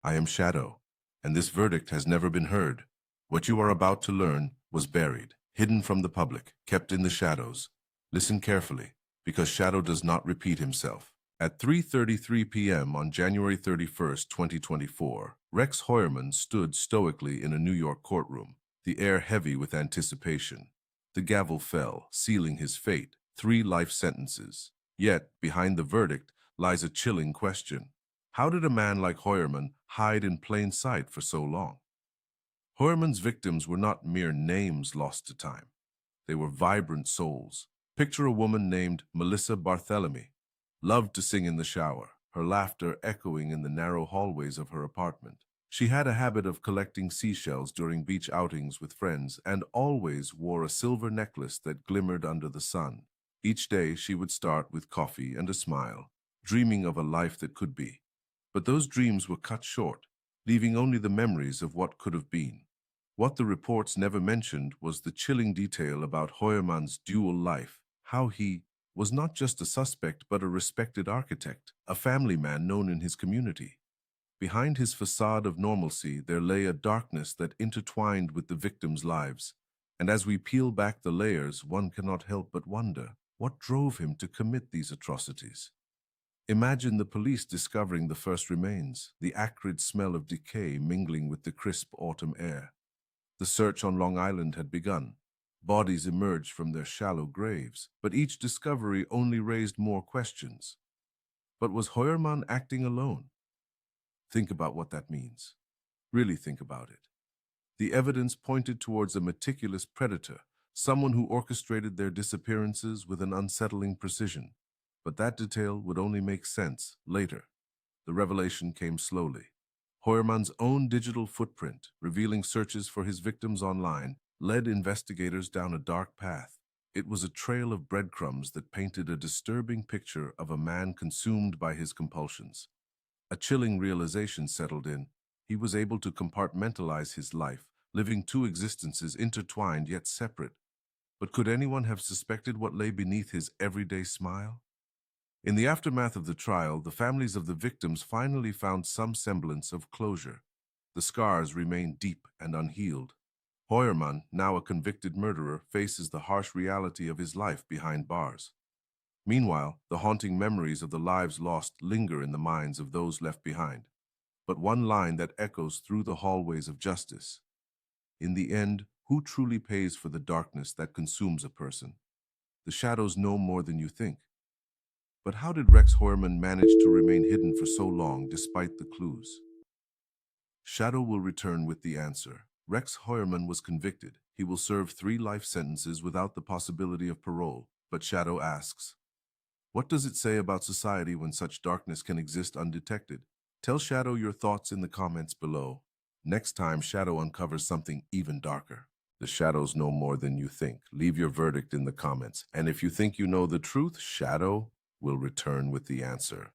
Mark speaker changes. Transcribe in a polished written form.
Speaker 1: I am Shado, and this verdict has never been heard. What you are about to learn was buried, hidden from the public, kept in the shadows. Listen carefully, because Shado does not repeat himself. At 3:33 p.m. on January 31st, 2024, Rex Heuermann stood stoically in a New York courtroom, the air heavy with anticipation. The gavel fell, sealing his fate, 3 life sentences. Yet, behind the verdict lies a chilling question. How did a man like Heuermann hide in plain sight for so long? Heuermann's victims were not mere names lost to time. They were vibrant souls. Picture a woman named Melissa Barthelemy, loved to sing in the shower, her laughter echoing in the narrow hallways of her apartment. She had a habit of collecting seashells during beach outings with friends and always wore a silver necklace that glimmered under the sun. Each day she would start with coffee and a smile, dreaming of a life that could be. But those dreams were cut short, leaving only the memories of what could have been. What the reports never mentioned was the chilling detail about Heuermann's dual life, how he was not just a suspect but a respected architect, a family man known in his community. Behind his facade of normalcy, there lay a darkness that intertwined with the victims' lives. And as we peel back the layers, one cannot help but wonder, what drove him to commit these atrocities? Imagine the police discovering the first remains, the acrid smell of decay mingling with the crisp autumn air. The search on Long Island had begun. Bodies emerged from their shallow graves, but each discovery only raised more questions. But was Heuermann acting alone? Think about what that means. Really think about it. The evidence pointed towards a meticulous predator, someone who orchestrated their disappearances with an unsettling precision. But that detail would only make sense later. The revelation came slowly. Heuermann's own digital footprint, revealing searches for his victims online, led investigators down a dark path. It was a trail of breadcrumbs that painted a disturbing picture of a man consumed by his compulsions. A chilling realization settled in. He was able to compartmentalize his life, living 2 existences intertwined yet separate. But could anyone have suspected what lay beneath his everyday smile? In the aftermath of the trial, the families of the victims finally found some semblance of closure. The scars remained deep and unhealed. Heuermann, now a convicted murderer, faces the harsh reality of his life behind bars. Meanwhile, the haunting memories of the lives lost linger in the minds of those left behind. But one line that echoes through the hallways of justice. In the end, who truly pays for the darkness that consumes a person? The shadows know more than you think. But how did Rex Heuermann manage to remain hidden for so long despite the clues? Shado will return with the answer. Rex Heuermann was convicted. He will serve 3 life sentences without the possibility of parole. But Shado asks, what does it say about society when such darkness can exist undetected? Tell Shado your thoughts in the comments below. Next time, Shado uncovers something even darker. The shadows know more than you think. Leave your verdict in the comments. And if you think you know the truth, Shado will return with the answer.